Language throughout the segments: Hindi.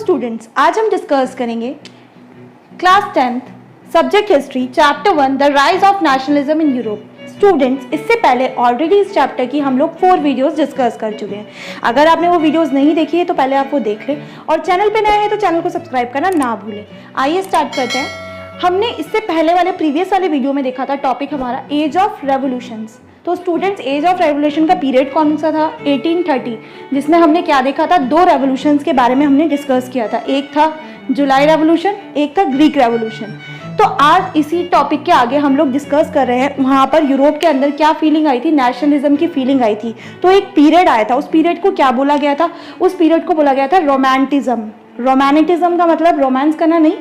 स्टूडेंट्स, आज हम डिस्कस करेंगे class 10th subject history chapter 1 the rise of nationalism in Europe. Students, इससे पहले ऑलरेडी इस चैप्टर की हम लोग 4 वीडियोस डिस्कस कर चुके हैं। अगर आपने वो वीडियोस नहीं देखी है तो पहले आप वो देख लें, और चैनल पे नए हैं तो चैनल को सब्सक्राइब करना ना भूलें। आइए स्टार्ट करते हैं। हमने इससे पहले वाले प्रीवियस वाले वीडियो में देखा था टॉपिक हमारा एज ऑफ रेवोल्यूशंस। तो स्टूडेंट्स, एज ऑफ रेवोल्यूशन का पीरियड कौन सा था? 1830, जिसमें हमने क्या देखा था? 2 रेवोल्यूशंस के बारे में हमने डिस्कस किया था। एक था जुलाई रेवोल्यूशन, एक था ग्रीक रेवोल्यूशन। तो आज इसी टॉपिक के आगे हम लोग डिस्कस कर रहे हैं वहाँ पर यूरोप के अंदर क्या फीलिंग आई थी, नेशनलिज्म की फीलिंग आई थी। तो एक पीरियड आया था, उस पीरियड को क्या बोला गया था? उस पीरियड को बोला गया था रोमांटिज्म। रोमांटिज्म का मतलब रोमांस करना नहीं,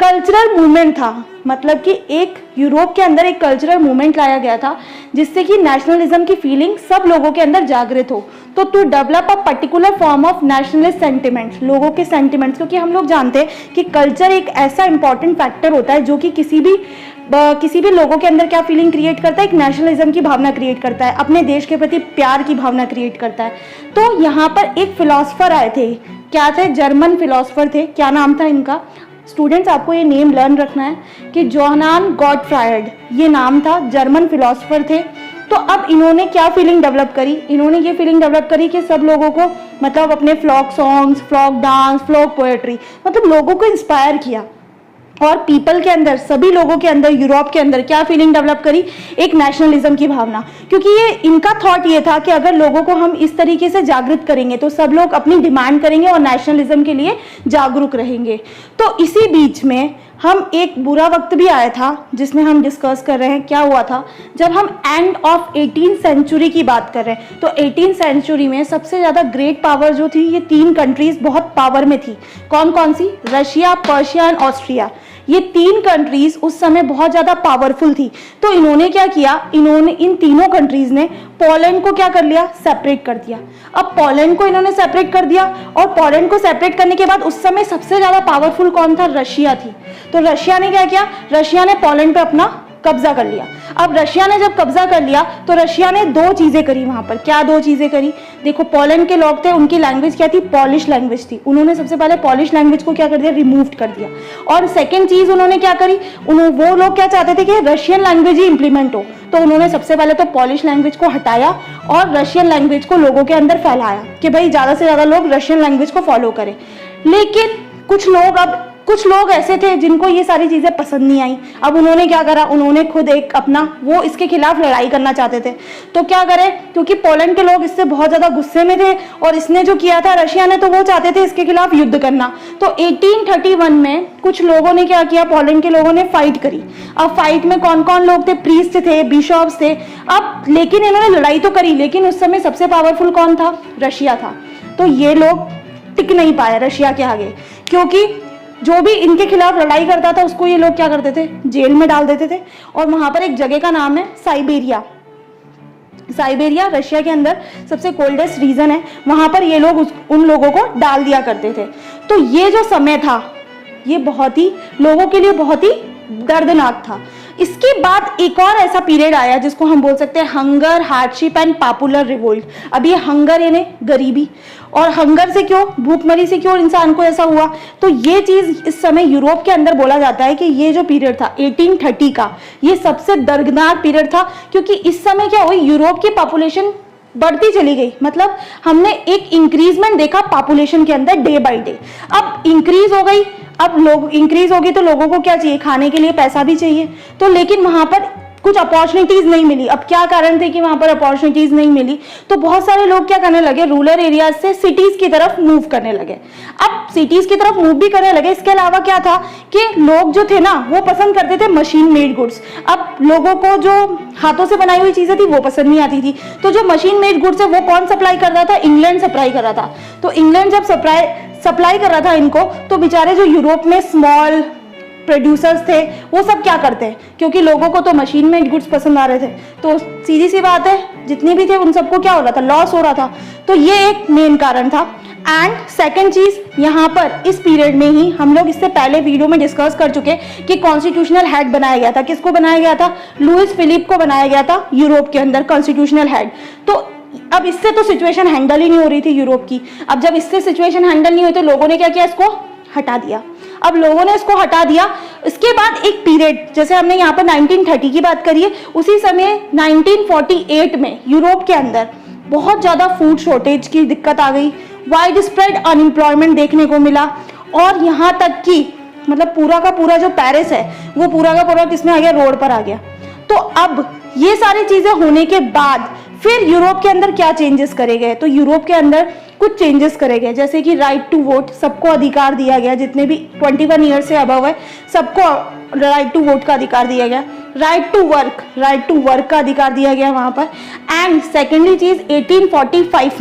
कल्चरल मूवमेंट था। मतलब कि एक यूरोप के अंदर एक कल्चरल मूवमेंट लाया गया था जिससे कि नेशनलिज्म की फीलिंग सब लोगों के अंदर जागृत हो। तो to develop a particular form of nationalist sentiments, लोगों के सेंटिमेंट्स, क्योंकि हम लोग जानते हैं कि कल्चर एक ऐसा इंपॉर्टेंट फैक्टर होता है जो कि किसी भी लोगों के अंदर क्या फीलिंग क्रिएट करता है? एक नेशनलिज्म की भावना क्रिएट करता है, अपने देश के प्रति प्यार की भावना क्रिएट करता है। तो यहाँ पर एक फिलोसफर आए थे, क्या थे? जर्मन फिलोसफर थे। क्या नाम था इनका? स्टूडेंट्स, आपको ये नेम लर्न रखना है कि जोहान गॉटफ्रायड, ये नाम था, जर्मन फिलोसफर थे। तो अब इन्होंने क्या फीलिंग डेवलप करी? इन्होंने ये फीलिंग डेवलप करी कि सब लोगों को मतलब अपने folk songs, folk dance, folk poetry, मतलब लोगों को इंस्पायर किया। और पीपल के अंदर, सभी लोगों के अंदर, यूरोप के अंदर क्या फीलिंग डेवलप करी? एक नेशनलिज्म की भावना। क्योंकि ये इनका थॉट ये था कि अगर लोगों को हम इस तरीके से जागृत करेंगे तो सब लोग अपनी डिमांड करेंगे और नेशनलिज्म के लिए जागरूक रहेंगे। तो इसी बीच में हम एक बुरा वक्त भी आया था जिसमें हम डिस्कस कर रहे हैं। क्या हुआ था? जब हम एंड ऑफ 18th सेंचुरी की बात कर रहे हैं तो 18th सेंचुरी में सबसे ज़्यादा ग्रेट पावर जो थी, ये 3 कंट्रीज बहुत पावर में थी। कौन कौन सी? Russia, Persia and Austria. ये 3 कंट्रीज उस समय बहुत ज़्यादा पावरफुल थी। तो इन्होंने क्या किया? इन्होंने इन तीनों कंट्रीज ने पोलैंड को क्या कर लिया? सेपरेट कर दिया। अब पोलैंड को इन्होंने सेपरेट कर दिया, और पोलैंड को सेपरेट करने के बाद उस समय सबसे ज़्यादा पावरफुल कौन था? रशिया थी। तो रशिया ने क्या किया? रशिया ने पोलैंड पे अपना कब्जा कर लिया। अब रशिया ने जब कब्जा कर लिया तो रशिया ने 2 चीजें करी वहां पर। क्या 2 चीजें करी? देखो, पोलैंड के लोग थे, उनकी लैंग्वेज क्या थी? पॉलिश लैंग्वेज थी। उन्होंने सबसे पहले पॉलिश लैंग्वेज को क्या कर दिया? रिमूव कर दिया। और सेकंड चीज उन्होंने क्या करी? वो लोग क्या चाहते थे कि रशियन लैंग्वेज ही इंप्लीमेंट हो। तो उन्होंने सबसे पहले तो पॉलिश लैंग्वेज को हटाया और रशियन लैंग्वेज को लोगों के अंदर फैलाया कि भाई ज्यादा से ज्यादा लोग रशियन लैंग्वेज को फॉलो करें। लेकिन कुछ लोग ऐसे थे जिनको ये सारी चीजें पसंद नहीं आई। अब उन्होंने क्या करा? उन्होंने खुद एक अपना, वो इसके खिलाफ लड़ाई करना चाहते थे। तो क्या करें? क्योंकि पोलैंड के लोग इससे बहुत ज्यादा गुस्से में थे और इसने जो किया था रशिया ने, तो वो चाहते थे इसके खिलाफ युद्ध करना। तो 1831 में कुछ लोगों ने क्या किया? पोलैंड के लोगों ने फाइट करी। अब फाइट में कौन कौन लोग थे? प्रीस्ट थे, बिशॉप्स थे। अब लेकिन इन्होंने लड़ाई तो करी, लेकिन उस समय सबसे पावरफुल कौन था? रशिया था। तो ये लोग टिक नहीं पाए रशिया के आगे, क्योंकि जो भी इनके खिलाफ लड़ाई करता था उसको ये लोग क्या करते थे? जेल में डाल देते थे। और वहां पर एक जगह का नाम है साइबेरिया। साइबेरिया रशिया के अंदर सबसे कोल्डेस्ट रीजन है, वहां पर ये लोग उन लोगों को डाल दिया करते थे। तो ये जो समय था ये बहुत ही लोगों के लिए बहुत ही दर्दनाक था। इसके बाद एक और ऐसा पीरियड आया जिसको हम बोल सकते हैं hunger, hardship and popular revolt. अब ये हंगर यानी गरीबी, और हंगर से क्यों, भूखमरी से क्यों इंसान को ऐसा हुआ? तो ये चीज इस समय यूरोप के अंदर बोला जाता है कि ये जो पीरियड था 1830 का, ये सबसे दर्दनाक पीरियड था। क्योंकि इस समय क्या हुई? यूरोप की पॉपुलेशन बढ़ती चली गई। मतलब हमने एक इंक्रीजमेंट देखा पॉपुलेशन के अंदर डे बाय डे। अब इंक्रीज हो गई, अब लोग इंक्रीज होगी तो लोगों को क्या चाहिए? खाने के लिए पैसा भी चाहिए। तो लेकिन वहां पर कुछ अपॉर्चुनिटीज नहीं मिली। अब क्या कारण थे कि वहां पर अपॉर्चुनिटीज नहीं मिली? तो बहुत सारे लोग क्या करने लगे? रूरल एरियाज से सिटीज की तरफ मूव करने लगे। अब सिटीज की तरफ मूव भी करने लगे। इसके अलावा क्या था कि लोग जो थे ना, वो पसंद करते थे मशीन मेड गुड्स। अब लोगों को जो हाथों से बनाई हुई चीजें थी वो पसंद नहीं आती थी। तो जो मशीन मेड गुड्स है वो कौन सप्लाई कर रहा था? इंग्लैंड सप्लाई कर रहा था। तो इंग्लैंड जब सप्लाई कर रहा था इनको, तो बेचारे जो यूरोप में स्मॉल प्रोड्यूसर्स थे वो सब क्या करते हैं? क्योंकि लोगों को तो मशीन में गुड्स पसंद आ रहे थे, तो सीधी सी बात है जितने भी थे उन सबको क्या हो रहा था? लॉस हो रहा था। तो ये एक मेन कारण था। एंड सेकंड चीज, यहाँ पर इस पीरियड में ही हम लोग इससे पहले वीडियो में डिस्कस कर चुके कि कॉन्स्टिट्यूशनल हेड बनाया गया था। किसको बनाया गया था? लुइस फिलिप को बनाया गया था यूरोप के अंदर कॉन्स्टिट्यूशनल हेड। तो अब इससे तो सिचुएशन हैंडल ही नहीं हो रही थी यूरोप की। अब जब इससे सिचुएशन हैंडल नहीं हुई तो लोगों ने क्या किया, इसको हटा दिया। अब लोगों ने इसको हटा दिया, इसके बाद एक पीरियड, जैसे हमने यहाँ पर 1930 की बात करी है, उसी समय 1948 में यूरोप के अंदर बहुत ज़्यादा फूड शॉर्टेज की दिक्कत आ गई, वाइड स्प्रेड अनएम्प्लॉयमेंट देखने को मिला, और यहाँ तक कि मतलब पूरा का पूरा जो पेरिस है वो पूरा का पूरा किसमें आ गया, रोड पर आ गया। तो अब ये सारी चीज़ें होने के बाद फिर यूरोप के अंदर क्या चेंजेस करे गए, तो यूरोप के अंदर कुछ चेंजेस करे गए, जैसे कि राइट टू वोट, सबको अधिकार दिया गया, जितने भी 21 ईयर से अबव है सबको राइट टू वोट का अधिकार दिया गया। राइट टू वर्क का अधिकार दिया गया वहाँ पर। एंड सेकेंडली चीज़ 1845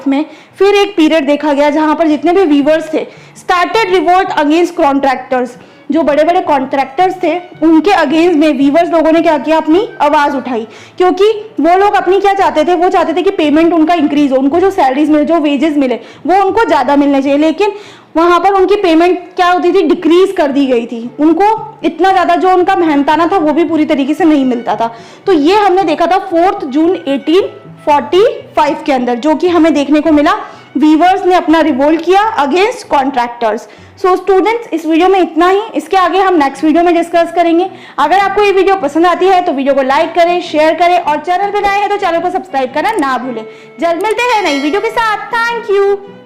में फिर एक पीरियड देखा गया जहाँ पर जितने भी वीवर्स थे स्टार्टेड रिवोल्ट अगेंस्ट कॉन्ट्रैक्टर्स, जो बड़े बड़े कॉन्ट्रैक्टर्स थे उनके अगेंस्ट में वीवर्स लोगों ने क्या किया, अपनी आवाज़ उठाई, क्योंकि वो लोग अपनी क्या चाहते थे, वो चाहते थे कि पेमेंट उनका इंक्रीज हो, उनको जो सैलरीज मिले, जो वेजेस मिले वो उनको ज़्यादा मिलने चाहिए, लेकिन वहाँ पर उनकी पेमेंट क्या होती थी, डिक्रीज कर दी गई थी, उनको इतना ज़्यादा जो उनका मेहनताना था वो भी पूरी तरीके से नहीं मिलता था। तो ये हमने देखा था 4 जून 1845 के अंदर, जो कि हमें देखने को मिला, वीवर्स ने अपना रिवोल्ट किया अगेंस्ट कॉन्ट्रैक्टर्स। सो स्टूडेंट्स, इस वीडियो में इतना ही, इसके आगे हम नेक्स्ट वीडियो में डिस्कस करेंगे। अगर आपको ये वीडियो पसंद आती है तो वीडियो को लाइक करें, शेयर करें, और चैनल पर नए हैं तो चैनल को सब्सक्राइब करना ना भूलें। जल्द मिलते हैं नई वीडियो के साथ। Thank you.